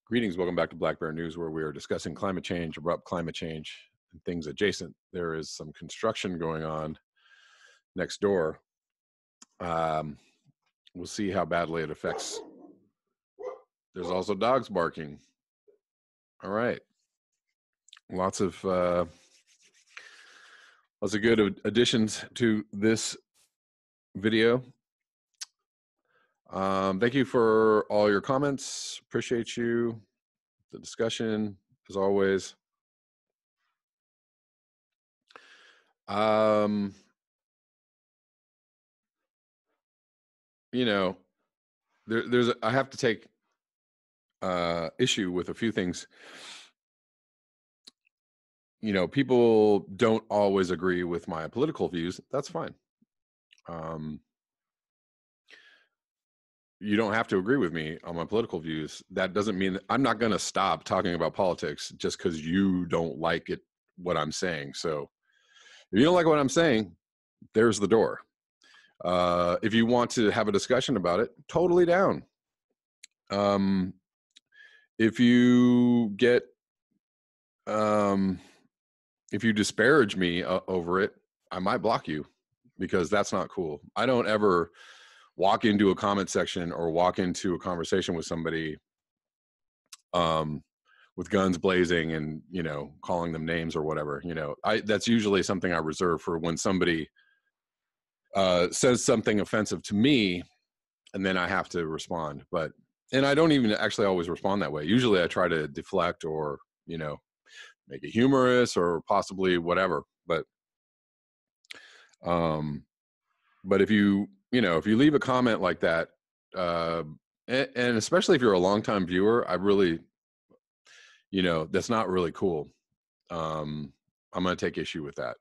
Greetings, welcome back to Black Bear News, where we are discussing climate change, abrupt climate change, and things adjacent. There is some construction going on next door. We'll see how badly it affects. There's also dogs barking. All right. Lots of good additions to this video. Thank you for all your comments. Appreciate you. The discussion, as always. You know, I have to take issue with a few things. You know, people don't always agree with my political views. That's fine. You don't have to agree with me on my political views. That doesn't mean that I'm not going to stop talking about politics just because you don't like it, what I'm saying. So if you don't like what I'm saying, there's the door. If you want to have a discussion about it, totally down. If you get, if you disparage me over it, I might block you, because that's not cool. I don't ever walk into a comment section or walk into a conversation with somebody with guns blazing and, you know, calling them names or whatever. You know, that's usually something I reserve for when somebody says something offensive to me, and then I have to respond. And I don't even actually always respond that way. Usually I try to deflect or, you know, make it humorous or possibly whatever. But if you leave a comment like that, and especially if you're a longtime viewer, I really, you know, that's not really cool. I'm going to take issue with that.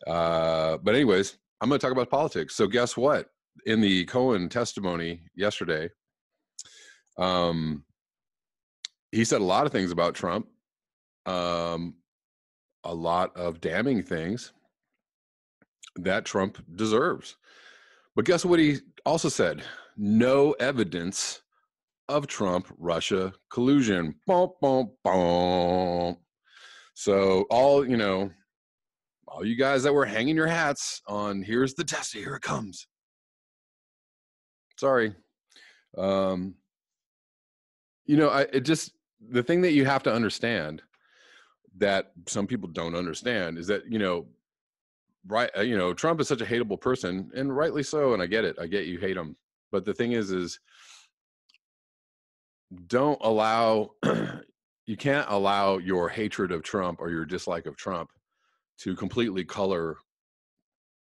But anyways, I'm going to talk about politics. So guess what? In the Cohen testimony yesterday, he said a lot of things about Trump, a lot of damning things that Trump deserves. But guess what he also said? No evidence of Trump-Russia collusion. Boom, boom, boom. So all you guys that were hanging your hats on, here's the test, here it comes. Sorry. You know, the thing that you have to understand that some people don't understand is that, you know, Trump is such a hateable person, and rightly so. And I get it. I get you hate him. But the thing is don't allow, you can't allow your hatred of Trump or your dislike of Trump to completely color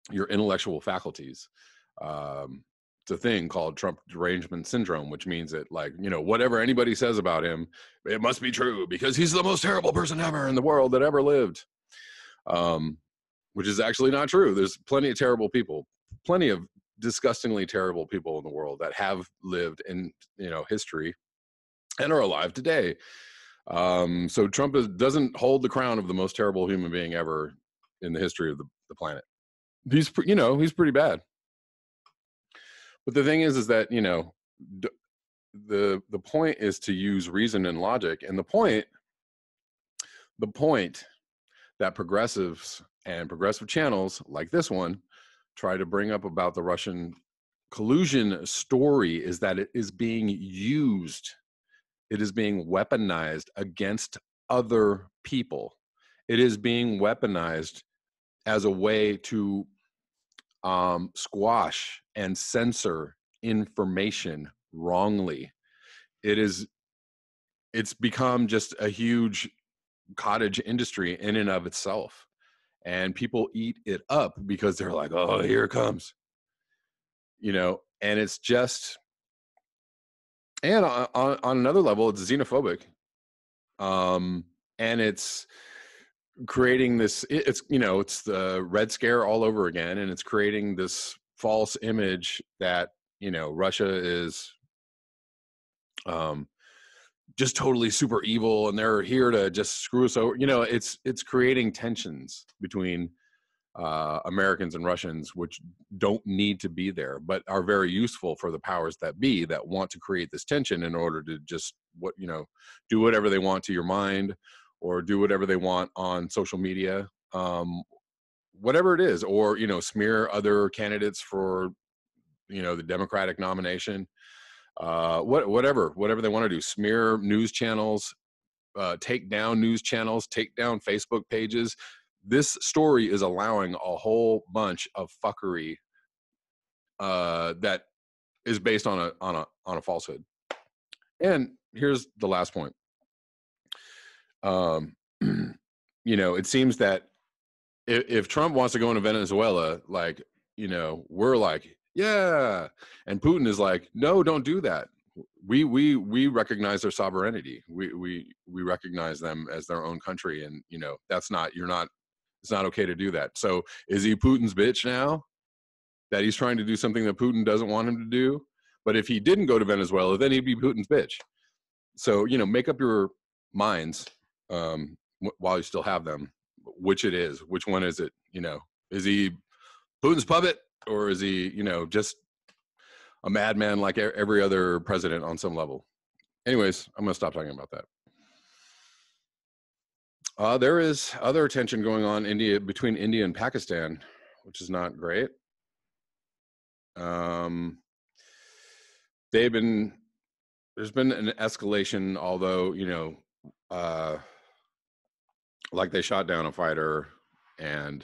your intellectual faculties. It's a thing called Trump derangement syndrome, which means that, like, you know, whatever anybody says about him, it must be true because he's the most terrible person ever in the world that ever lived. Which is actually not true. There's plenty of terrible people, plenty of disgustingly terrible people in the world that have lived in, you know, history and are alive today. So Trump doesn't hold the crown of the most terrible human being ever in the history of the planet. He's pretty bad. But the thing is that, you know, the point is to use reason and logic, and the point that progressives and progressive channels like this one try to bring up about the Russian collusion story is that it is being used. It is being weaponized against other people. It is being weaponized as a way to squash and censor information wrongly. It's become just a huge cottage industry in and of itself, and people eat it up because they're like, oh, here it comes, you know. And it's just, and on another level, it's xenophobic, and it's creating this, it's the Red Scare all over again, and it's creating this false image that, you know, Russia is just totally super evil and they're here to just screw us over. You know, it's creating tensions between Americans and Russians, which don't need to be there, but are very useful for the powers that be that want to create this tension in order to just do whatever they want to your mind, or do whatever they want on social media, whatever it is, or smear other candidates for the Democratic nomination, whatever they want to do, smear news channels, take down news channels, take down Facebook pages. This story is allowing a whole bunch of fuckery that is based on a falsehood. And here's the last point. It seems that if Trump wants to go into Venezuela, we're like, yeah, and Putin is like, no, don't do that. We recognize their sovereignty. We recognize them as their own country, and it's not okay to do that. So is he Putin's bitch now that he's trying to do something that Putin doesn't want him to do? But if he didn't go to Venezuela, then he'd be Putin's bitch. So make up your minds while you still have them, which one is it? Is he Putin's puppet, or is he just a madman like every other president on some level? Anyways, I'm going to stop talking about that. There is other tension going on between India and Pakistan, which is not great. There's been an escalation, although like they shot down a fighter, and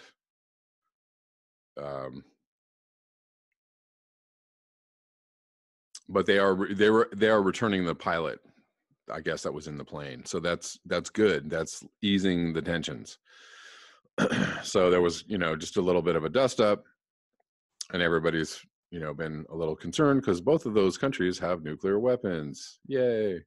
but they are returning the pilot, I guess, that was in the plane. So that's good. That's easing the tensions. So there was, just a little bit of a dust up, and everybody's, been a little concerned because both of those countries have nuclear weapons. Yay.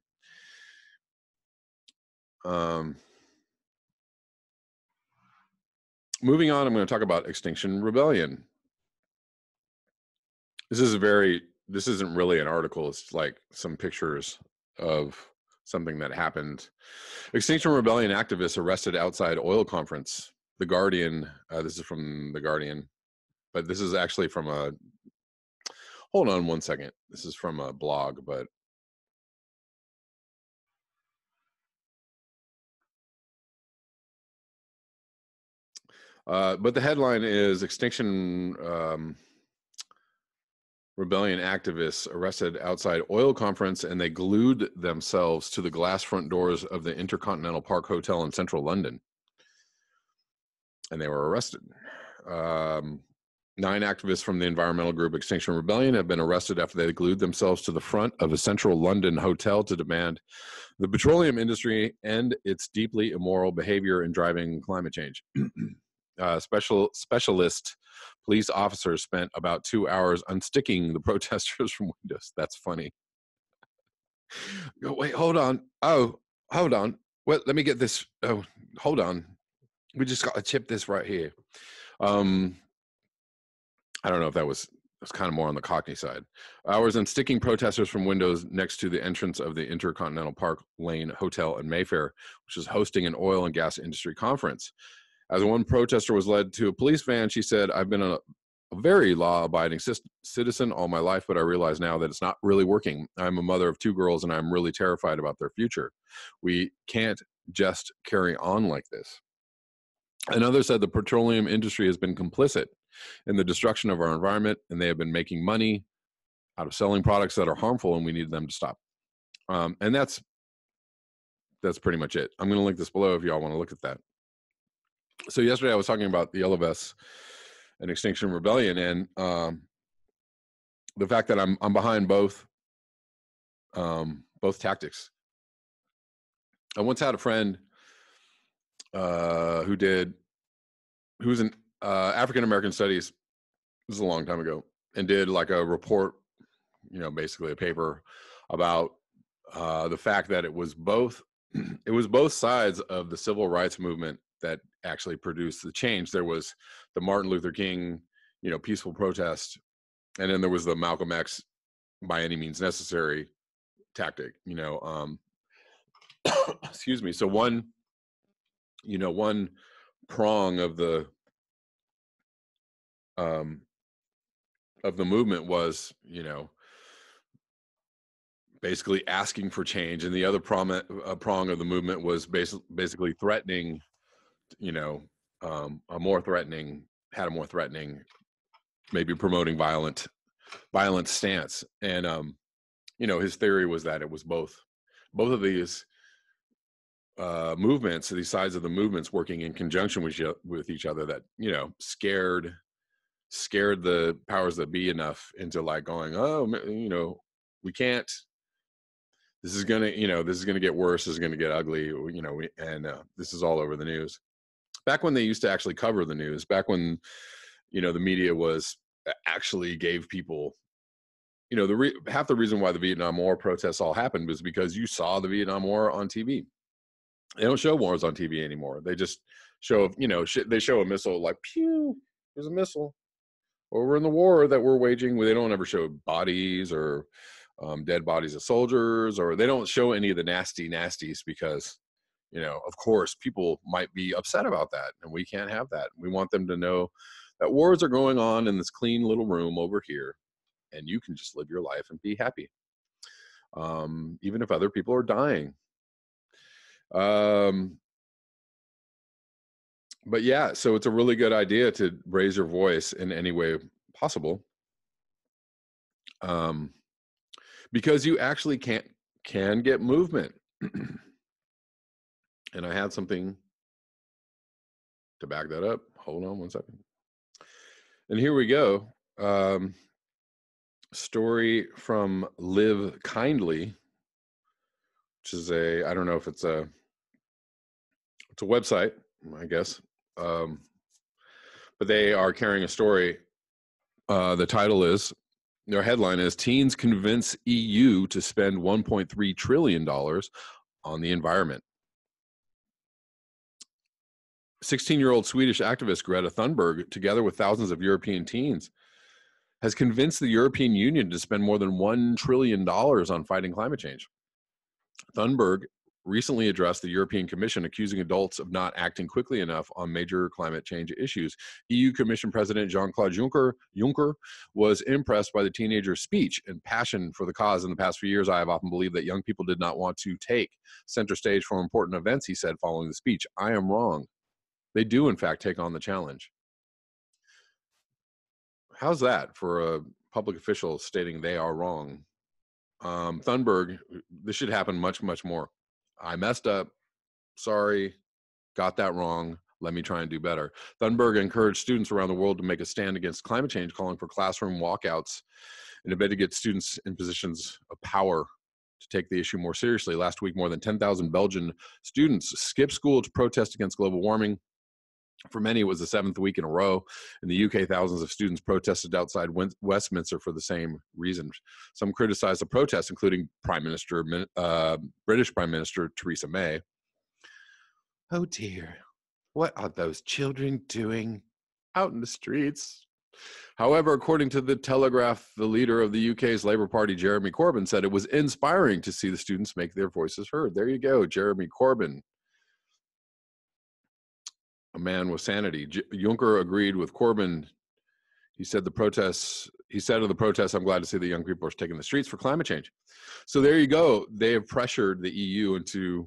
Moving on, I'm going to talk about Extinction Rebellion. This isn't really an article. It's like some pictures of something that happened. Extinction Rebellion activists arrested outside oil conference. The Guardian, this is from The Guardian, but this is actually from hold on one second. This is from a blog, but the headline is Extinction Rebellion activists arrested outside oil conference, and they glued themselves to the glass front doors of the Intercontinental Park Hotel in central London. And they were arrested. 9 activists from the environmental group Extinction Rebellion have been arrested after they glued themselves to the front of a central London hotel to demand the petroleum industry end its deeply immoral behavior in driving climate change. Specialist police officers spent about 2 hours unsticking the protesters from windows. That's funny. Wait, hold on. Oh, hold on. Well, let me get this. Oh, hold on. We just got to chip this right here. I don't know if that was kind of more on the Cockney side. Hours unsticking protesters from windows next to the entrance of the Intercontinental Park Lane Hotel in Mayfair, which is hosting an oil and gas industry conference. As one protester was led to a police van, she said, "I've been a very law-abiding citizen all my life, but I realize now that it's not really working. I'm a mother of 2 girls, and I'm really terrified about their future. We can't just carry on like this." Another said the petroleum industry has been complicit in the destruction of our environment, and they have been making money out of selling products that are harmful, and we need them to stop. And that's pretty much it. I'm going to link this below if y'all want to look at that. So yesterday I was talking about the Yellow Vests and Extinction Rebellion, and the fact that I'm behind both tactics. I once had a friend who was in African American studies. This was a long time ago, and did like a report, basically a paper about the fact that it was both sides of the civil rights movement that actually produced the change. There was the Martin Luther King, peaceful protest, and then there was the Malcolm X by any means necessary tactic, excuse me. So one prong of the um, of the movement was, basically asking for change, and the other prong of the movement was basically threatening, you know, a more threatening, had a more threatening, maybe promoting violent stance. And his theory was that it was both of these movements, these sides of the movements working in conjunction with each other, that scared the powers that be enough into like going, oh, we can't. This is gonna get worse. This is gonna get ugly. And this is all over the news. Back when they used to actually cover the news, back when the media was actually gave people, half the reason why the Vietnam War protests all happened was because you saw the Vietnam War on TV. They don't show wars on TV anymore. They just show, they show a missile like, pew, there's a missile. Or we're in the war that we're waging. They don't ever show bodies or dead bodies of soldiers, or they don't show any of the nasties because, of course, people might be upset about that, and we can't have that. We want them to know that wars are going on in this clean little room over here, and you can just live your life and be happy, even if other people are dying. But yeah, so it's a really good idea to raise your voice in any way possible, because you actually can get movement. And I had something to back that up. Hold on one second. And here we go. Story from Live Kindly, which is I don't know if it's a website, I guess. But they are carrying a story. Their headline is Teens Convince EU to Spend $1.3 trillion on the Environment. 16-year-old Swedish activist Greta Thunberg, together with thousands of European teens, has convinced the European Union to spend more than $1 trillion on fighting climate change. Thunberg recently addressed the European Commission, accusing adults of not acting quickly enough on major climate change issues. EU Commission President Jean-Claude Juncker was impressed by the teenager's speech and passion for the cause. In the past few years, I have often believed that young people did not want to take center stage for important events, he said following the speech. I am wrong. They do, in fact, take on the challenge. How's that for a public official stating they are wrong? Thunberg, this should happen much, much more. I messed up. Sorry, got that wrong. Let me try and do better. Thunberg encouraged students around the world to make a stand against climate change, calling for classroom walkouts in a bid to get students in positions of power to take the issue more seriously. Last week, more than 10,000 Belgian students skipped school to protest against global warming. For many, it was the seventh week in a row. In the UK, thousands of students protested outside Westminster for the same reason. Some criticized the protests, including British Prime Minister Theresa May. Oh dear, what are those children doing out in the streets? However, according to The Telegraph, the leader of the UK's Labour Party, Jeremy Corbyn, said it was inspiring to see the students make their voices heard. There you go, Jeremy Corbyn. A man with sanity. Juncker agreed with Corbyn. He said of the protests, I'm glad to see that young people are taking the streets for climate change. So there you go. They have pressured the EU into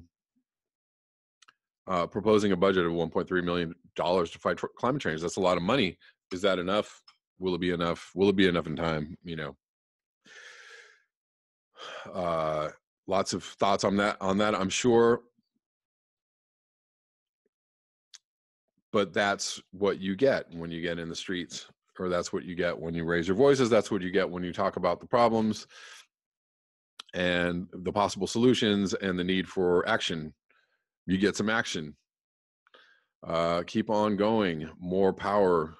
proposing a budget of $1.3 million to fight climate change. That's a lot of money. Is that enough? Will it be enough? Will it be enough in time? Lots of thoughts on that, I'm sure. But that's what you get when you get in the streets, or that's what you get when you raise your voices. That's what you get when you talk about the problems and the possible solutions and the need for action. You get some action. Keep on going. More power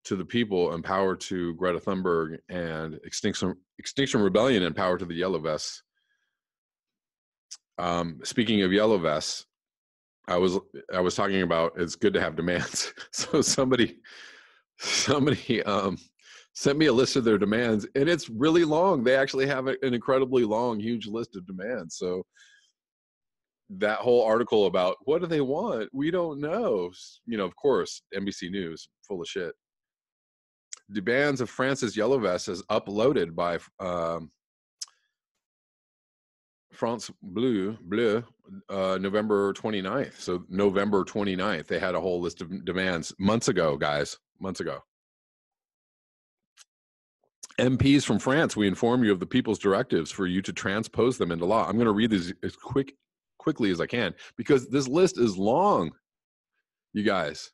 to the people, and power to Greta Thunberg, and Extinction Rebellion, and power to the Yellow Vests. Speaking of Yellow Vests, I was talking about it's good to have demands. So somebody sent me a list of their demands, and it's really long. They actually have an incredibly long, huge list of demands. So that whole article about what do they want? We don't know. Of course, NBC News, full of shit. the bands of France's Yellow Vest is uploaded by France Bleu, November 29th. So November 29th, they had a whole list of demands months ago, guys, months ago. MPs from France, we inform you of the people's directives for you to transpose them into law. I'm going to read these as quickly as I can because this list is long, you guys.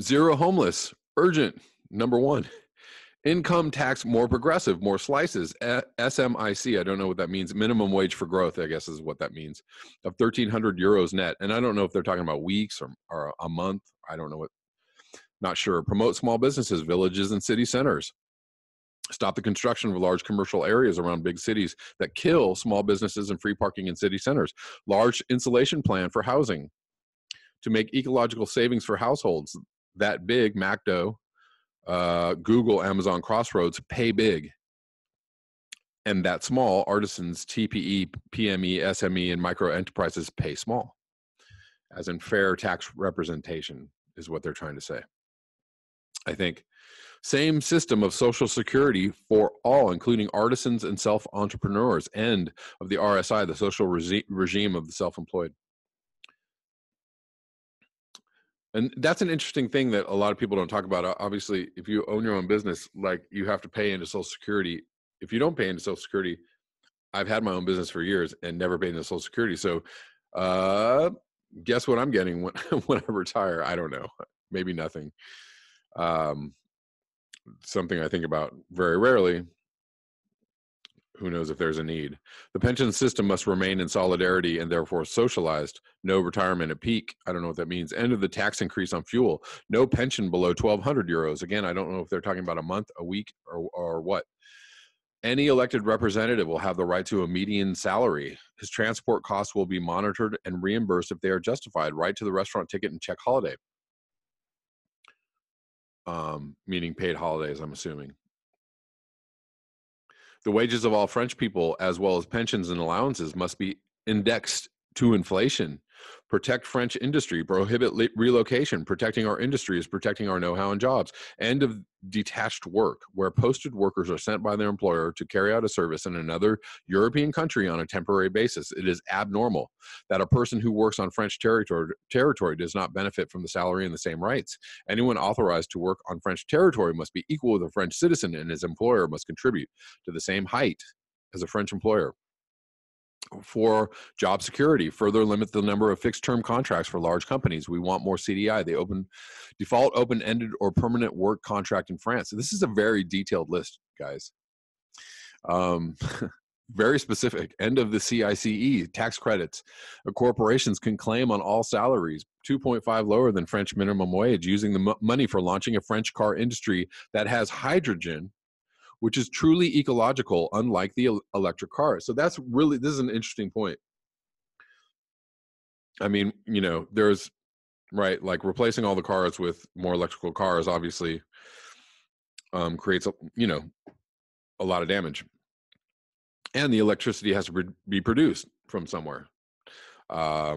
Zero homeless, urgent, number 1. Income tax more progressive, more slices. SMIC, I don't know what that means. Minimum wage for growth, I guess is what that means, of 1,300 euros net. And I don't know if they're talking about weeks or a month. I don't know what. Not sure. Promote small businesses, villages, and city centers. Stop the construction of large commercial areas around big cities that kill small businesses and free parking in city centers. Large insulation plan for housing. To make ecological savings for households that big, MacDo, Google, Amazon, Crossroads, pay big. And that small, artisans, TPE, PME, SME, and micro enterprises pay small. As in fair tax representation is what they're trying to say. I think same system of social security for all, including artisans and self-entrepreneurs. End of the RSI, the social regime of the self-employed. And that's an interesting thing that a lot of people don't talk about. Obviously, if you own your own business, like you have to pay into Social Security. If you don't pay into Social Security, I've had my own business for years and never paid into Social Security. So guess what I'm getting when I retire? I don't know. Maybe nothing. Something I think about very rarely. Who knows if there's a need? The pension system must remain in solidarity and therefore socialized. No retirement at peak. I don't know what that means. End of the tax increase on fuel. No pension below 1,200 euros. Again, I don't know if they're talking about a month, a week, or what. Any elected representative will have the right to a median salary. His transport costs will be monitored and reimbursed if they are justified. Right to the restaurant ticket and check holiday. Meaning paid holidays, I'm assuming. The wages of all French people, as well as pensions and allowances, must be indexed to inflation. Protect French industry, prohibit relocation. Protecting our industry is protecting our know-how and jobs. End of detached work, where posted workers are sent by their employer to carry out a service in another European country on a temporary basis. It is abnormal that a person who works on French territory does not benefit from the salary and the same rights. Anyone authorized to work on French territory must be equal with a French citizen, and his employer must contribute to the same height as a French employer. For job security, further limit the number of fixed-term contracts for large companies. We want more CDI. They default open-ended or permanent work contract in France. So this is a very detailed list, guys. Very specific. End of the CICE, tax credits. Corporations can claim on all salaries, 2.5 lower than French minimum wage, using the money for launching a French car industry that has hydrogen, which is truly ecological, unlike the electric cars. So this is an interesting point. I mean, there's, right, like replacing all the cars with more electrical cars obviously creates, a lot of damage. And the electricity has to be produced from somewhere. But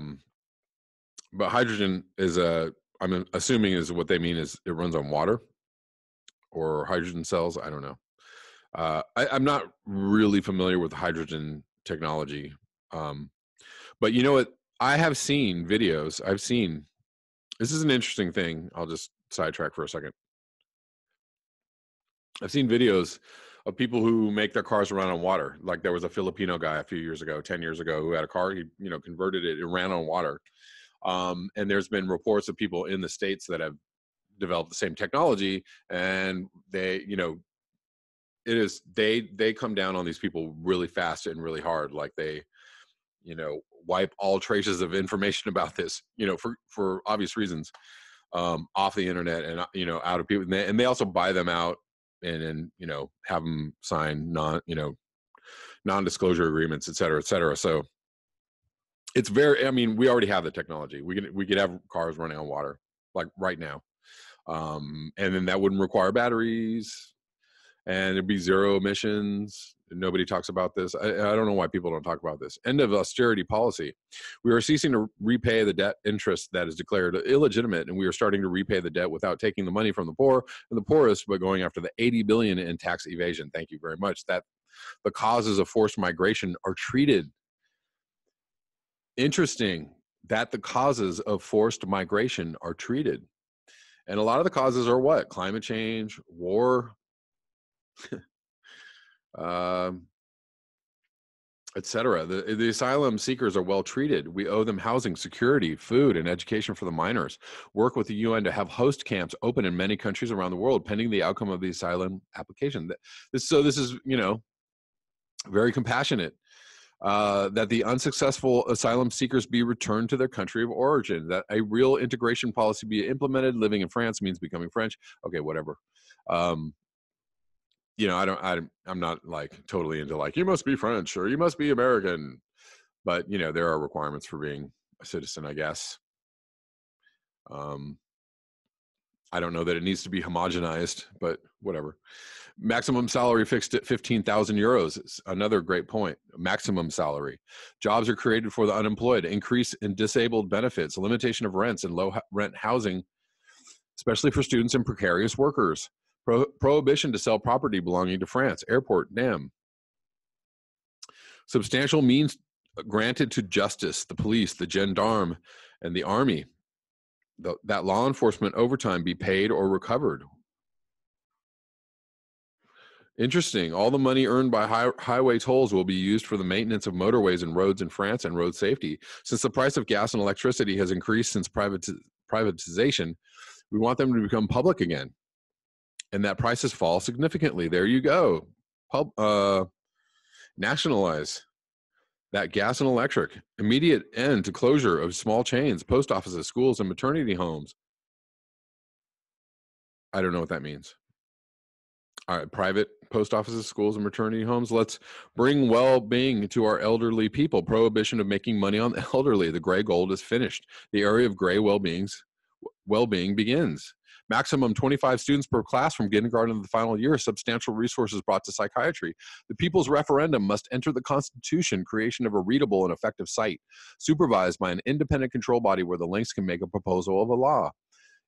hydrogen is I'm assuming is what they mean is it runs on water or hydrogen cells. I don't know. I'm not really familiar with hydrogen technology. But you know what? I have seen videos. This is an interesting thing. I'll just sidetrack for a second. I've seen videos of people who make their cars run on water. Like there was a Filipino guy a few years ago, 10 years ago, who had a car, he, converted it, it ran on water. And there's been reports of people in the States that have developed the same technology, and they, they come down on these people really fast and really hard. Like they, wipe all traces of information about this, for obvious reasons, off the internet and, out of people. And they also buy them out and have them sign non-disclosure agreements, et cetera, et cetera. So it's we already have the technology. We could have cars running on water like right now. And then that wouldn't require batteries. and it'd be zero emissions. Nobody talks about this. I don't know why people don't talk about this. End of austerity policy. We are ceasing to repay the debt interest that is declared illegitimate, and we are starting to repay the debt without taking the money from the poor and the poorest, but going after the 80 billion in tax evasion. Thank you very much. That the causes of forced migration are treated. Interesting that the causes of forced migration are treated. And a lot of the causes are what? Climate change, war, etc. The asylum seekers are well treated. We owe them housing, security, food, and education for the minors. Work with the UN to have host camps open in many countries around the world, pending the outcome of the asylum application. This is, very compassionate. That the unsuccessful asylum seekers be returned to their country of origin. That a real integration policy be implemented. Living in France means becoming French. Okay, whatever. I'm not like totally into like, you must be French or you must be American, but there are requirements for being a citizen, I guess. I don't know that it needs to be homogenized, but whatever. Maximum salary fixed at 15,000 euros. It's another great point. Maximum salary. Jobs are created for the unemployed. Increase in disabled benefits. Limitation of rents and low rent housing, especially for students and precarious workers. Prohibition to sell property belonging to France. Airport dam. Substantial means granted to justice, the police, the gendarme, and the army. That law enforcement overtime be paid or recovered. Interesting. All the money earned by highway tolls will be used for the maintenance of motorways and roads in France and road safety. Since the price of gas and electricity has increased since privatization, we want them to become public again, and that prices fall significantly. There you go. Nationalize that gas and electric. Immediate end to closure of small chains, post offices, schools, and maternity homes. I don't know what that means. All right, private post offices, schools, and maternity homes. Let's bring well-being to our elderly people. Prohibition of making money on the elderly. The gray gold is finished. The area of gray well-being begins. Maximum 25 students per class from kindergarten to the final year. Substantial resources brought to psychiatry. The people's referendum must enter the Constitution. Creation of a readable and effective site, supervised by an independent control body where the links can make a proposal of a law.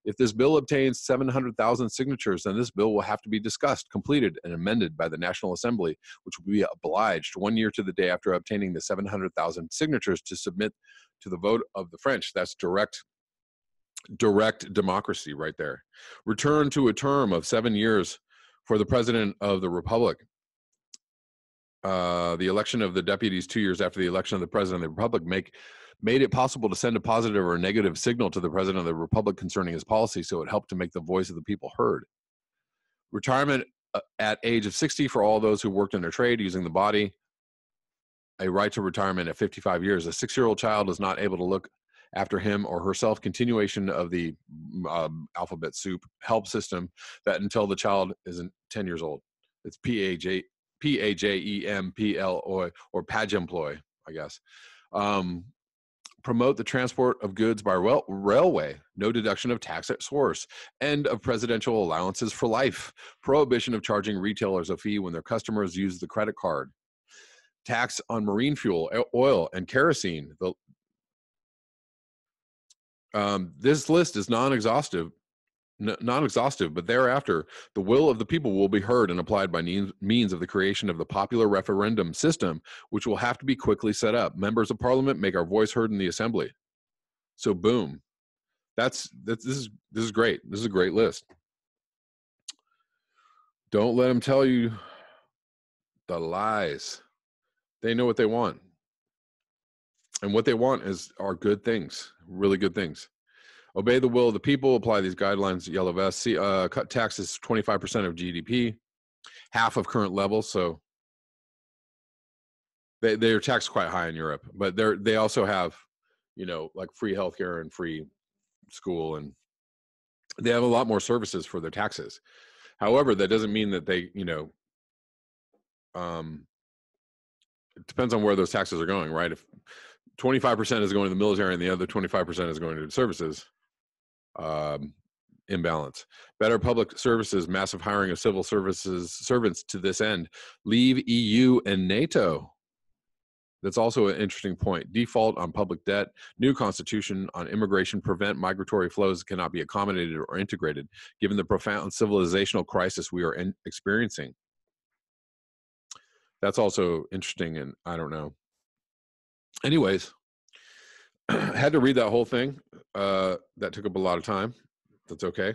If this bill obtains 700,000 signatures, then this bill will have to be discussed, completed, and amended by the National Assembly, which will be obliged 1 year to the day after obtaining the 700,000 signatures to submit to the vote of the French. That's direct democracy right there. Return to a term of 7 years for the President of the Republic. The election of the deputies 2 years after the election of the President of the Republic made it possible to send a positive or a negative signal to the President of the Republic concerning his policy, so it helped to make the voice of the people heard. Retirement at age of 60 for all those who worked in a trade using the body. A right to retirement at 55 years. A 6-year-old child is not able to look after him or herself. Continuation of the alphabet soup help system that until the child is 10 years old. It's PAJEMPL or PAJemploy, I guess. Promote the transport of goods by railway. No deduction of tax at source. End of presidential allowances for life. Prohibition of charging retailers a fee when their customers use the credit card. Tax on marine fuel, oil, and kerosene. This list is non-exhaustive, but thereafter, the will of the people will be heard and applied by means of the creation of the popular referendum system, which will have to be quickly set up. Members of Parliament make our voice heard in the Assembly. So, boom. This is great. This is a great list. Don't let them tell you the lies. They know what they want. And what they want are good things, really good things. Obey the will of the people, apply these guidelines, yellow vest, cut taxes 25% of GDP, half of current levels. So they're taxed quite high in Europe, but they also have, like free healthcare and free school, and they have a lot more services for their taxes. However, that doesn't mean that they, it depends on where those taxes are going, right? If 25% is going to the military and the other 25% is going to services, imbalance. Better public services, massive hiring of civil services servants to this end. Leave EU and NATO. That's also an interesting point. Default on public debt, new constitution on immigration, prevent migratory flows cannot be accommodated or integrated, given the profound civilizational crisis we are experiencing. That's also interesting, and I don't know. Anyways, I had to read that whole thing. That took up a lot of time. That's okay.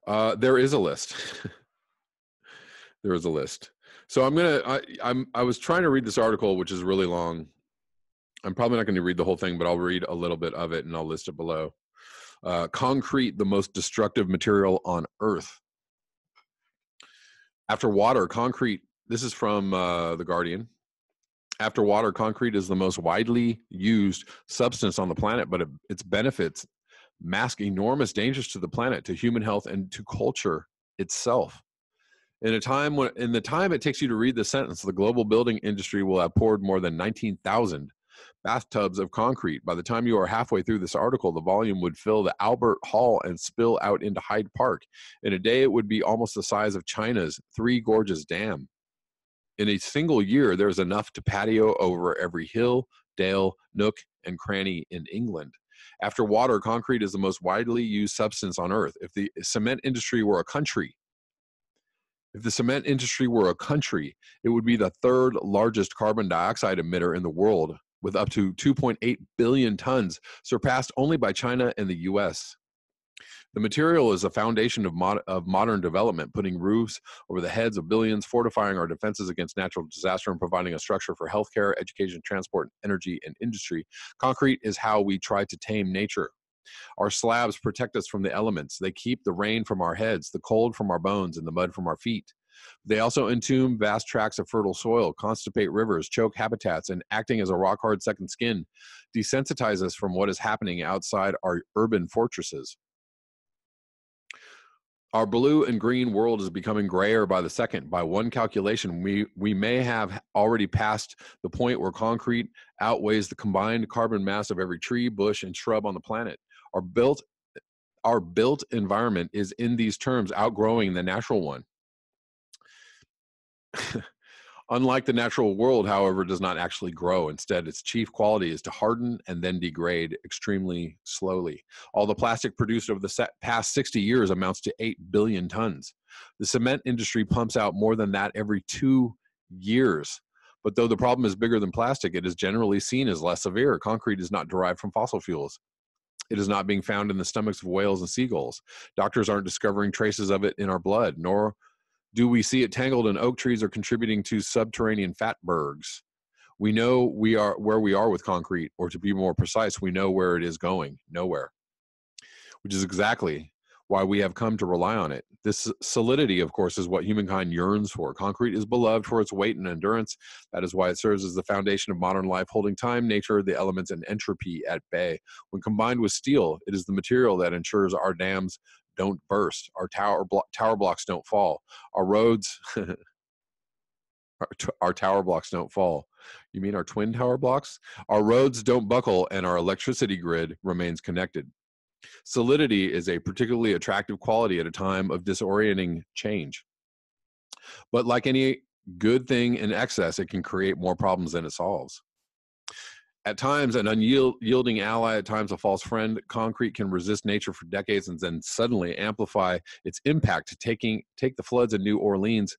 There is a list. There is a list. So I was trying to read this article, which is really long. I'm probably not going to read the whole thing, but I'll read a little bit of it and I'll list it below. Concrete, the most destructive material on Earth. After water, concrete, this is from The Guardian. After water, concrete is the most widely used substance on the planet, but its benefits mask enormous dangers to the planet, to human health, and to culture itself. In the time it takes you to read the sentence, the global building industry will have poured more than 19,000 bathtubs of concrete. By the time you are halfway through this article, the volume would fill the Albert Hall and spill out into Hyde Park. In a day, it would be almost the size of China's Three Gorges Dam. In a single year, there's enough to patio over every hill, dale, nook, and cranny in England. After water, concrete is the most widely used substance on Earth. If the cement industry were a country, it would be the third largest carbon dioxide emitter in the world, with up to 2.8 billion tons, surpassed only by China and the US. The material is a foundation of modern development, putting roofs over the heads of billions, fortifying our defenses against natural disaster, and providing a structure for healthcare, education, transport, energy, and industry. Concrete is how we try to tame nature. Our slabs protect us from the elements. They keep the rain from our heads, the cold from our bones, and the mud from our feet. They also entomb vast tracts of fertile soil, constipate rivers, choke habitats, and acting as a rock-hard second skin, desensitize us from what is happening outside our urban fortresses. Our blue and green world is becoming grayer by the second. By one calculation, we may have already passed the point where concrete outweighs the combined carbon mass of every tree, bush, and shrub on the planet. Our built environment is in these terms outgrowing the natural one. Unlike the natural world, however, does not actually grow. Instead, its chief quality is to harden and then degrade extremely slowly. All the plastic produced over the past 60 years amounts to 8 billion tons. The cement industry pumps out more than that every 2 years. But though the problem is bigger than plastic, it is generally seen as less severe. Concrete is not derived from fossil fuels. It is not being found in the stomachs of whales and seagulls. Doctors aren't discovering traces of it in our blood, nor do we see it tangled in oak trees or contributing to subterranean fatbergs. We know where we are with concrete, or to be more precise, we know where it is going, nowhere, which is exactly why we have come to rely on it. This solidity, of course, is what humankind yearns for. Concrete is beloved for its weight and endurance. That is why it serves as the foundation of modern life, holding time, nature, the elements, and entropy at bay. When combined with steel, it is the material that ensures our dams don't burst, our tower blocks don't fall, our roads, our tower blocks don't fall. You mean our twin tower blocks? Our roads don't buckle, and our electricity grid remains connected. Solidity is a particularly attractive quality at a time of disorienting change. But like any good thing in excess, it can create more problems than it solves. At times, an unyielding ally, at times a false friend, concrete can resist nature for decades and then suddenly amplify its impact to take the floods in New Orleans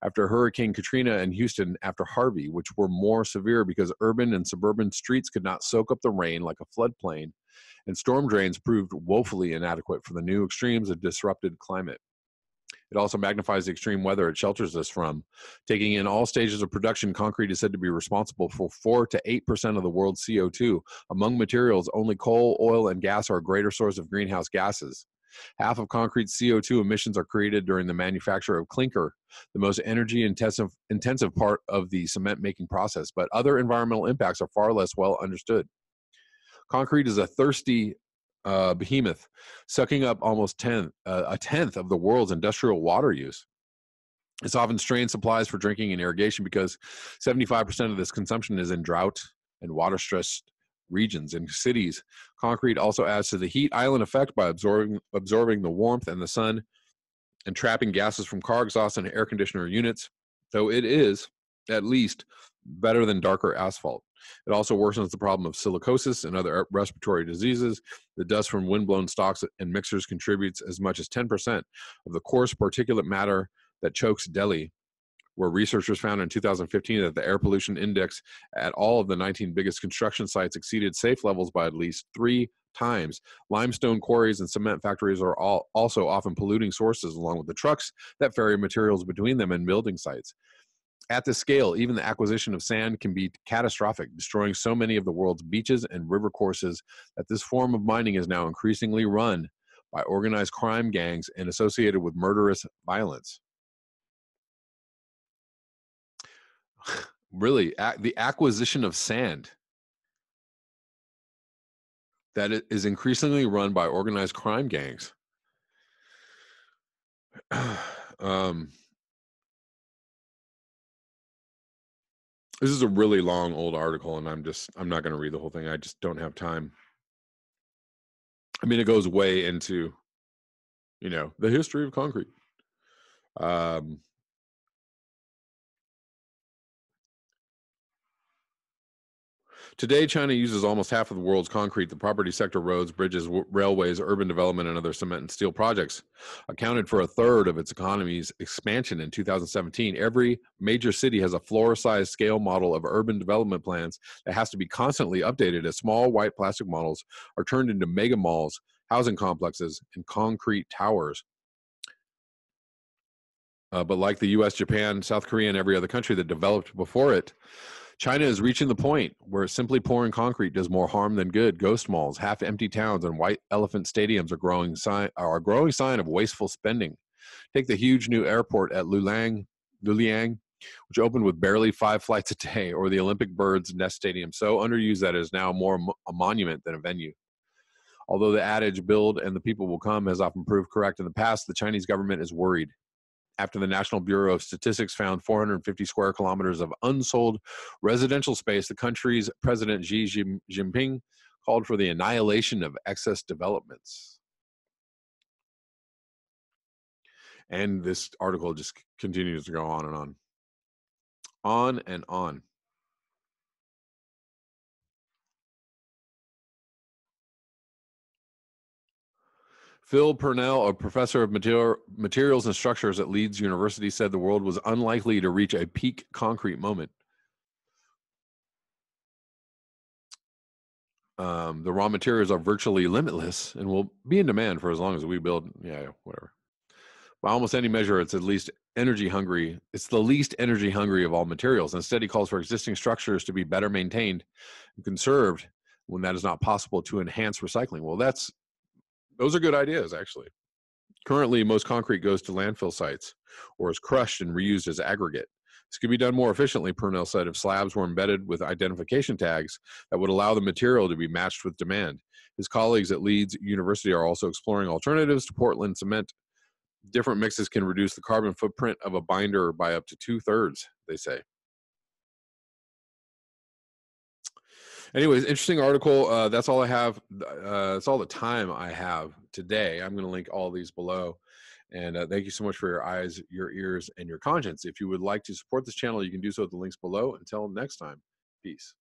after Hurricane Katrina and Houston after Harvey, which were more severe because urban and suburban streets could not soak up the rain like a floodplain, and storm drains proved woefully inadequate for the new extremes of disrupted climate. It also magnifies the extreme weather it shelters us from. Taking in all stages of production, concrete is said to be responsible for 4 to 8% of the world's CO2. Among materials, only coal, oil, and gas are a greater source of greenhouse gases. Half of concrete's CO2 emissions are created during the manufacture of clinker, the most energy-intensive part of the cement-making process, but other environmental impacts are far less well understood. Concrete is a thirsty behemoth, sucking up almost a tenth of the world's industrial water use. It's often strained supplies for drinking and irrigation because 75% of this consumption is in drought and water-stressed regions. In cities, concrete also adds to the heat island effect by absorbing the warmth and the sun and trapping gases from car exhaust and air conditioner units, though it is, at least, better than darker asphalt. It also worsens the problem of silicosis and other respiratory diseases. The dust from windblown stalks and mixers contributes as much as 10% of the coarse particulate matter that chokes Delhi, where researchers found in 2015 that the air pollution index at all of the 19 biggest construction sites exceeded safe levels by at least 3 times. Limestone quarries and cement factories are also often polluting sources, along with the trucks that ferry materials between them and building sites. At this scale, even the acquisition of sand can be catastrophic, destroying so many of the world's beaches and river courses that this form of mining is now increasingly run by organized crime gangs and associated with murderous violence. Really, the acquisition of sand that is increasingly run by organized crime gangs. This is a really long old article, and I'm not going to read the whole thing. I just don't have time. I mean, it goes way into, the history of concrete. Today, China uses almost half of the world's concrete. The property sector, roads, bridges, railways, urban development, and other cement and steel projects accounted for a third of its economy's expansion in 2017. Every major city has a floor-sized scale model of urban development plans that has to be constantly updated as small white plastic models are turned into mega malls, housing complexes, and concrete towers. But like the US, Japan, South Korea, and every other country that developed before it, China is reaching the point where simply pouring concrete does more harm than good. Ghost malls, half-empty towns, and white elephant stadiums are a growing sign of wasteful spending. Take the huge new airport at Luliang, which opened with barely 5 flights a day, or the Olympic Birds Nest Stadium, so underused that it is now more a monument than a venue. Although the adage, build and the people will come, has often proved correct in the past, the Chinese government is worried. After the National Bureau of Statistics found 450 square kilometers of unsold residential space, the country's President Xi Jinping called for the annihilation of excess developments. And this article just continues to go on and on. On and on. Phil Purnell, a professor of materials and structures at Leeds University, said the world was unlikely to reach a peak concrete moment. The raw materials are virtually limitless and will be in demand for as long as we build. Yeah, whatever. By almost any measure, it's at least energy hungry. It's the least energy hungry of all materials. Instead, he calls for existing structures to be better maintained and conserved when that is not possible, to enhance recycling. Well, those are good ideas, actually. Currently, most concrete goes to landfill sites or is crushed and reused as aggregate. This could be done more efficiently, Purnell said, if slabs were embedded with identification tags that would allow the material to be matched with demand. His colleagues at Leeds University are also exploring alternatives to Portland cement. Different mixes can reduce the carbon footprint of a binder by up to 2/3, they say. Anyways, interesting article. That's all I have. That's all the time I have today. I'm going to link all these below. And thank you so much for your eyes, your ears, and your conscience. If you would like to support this channel, you can do so at the links below. Until next time, peace.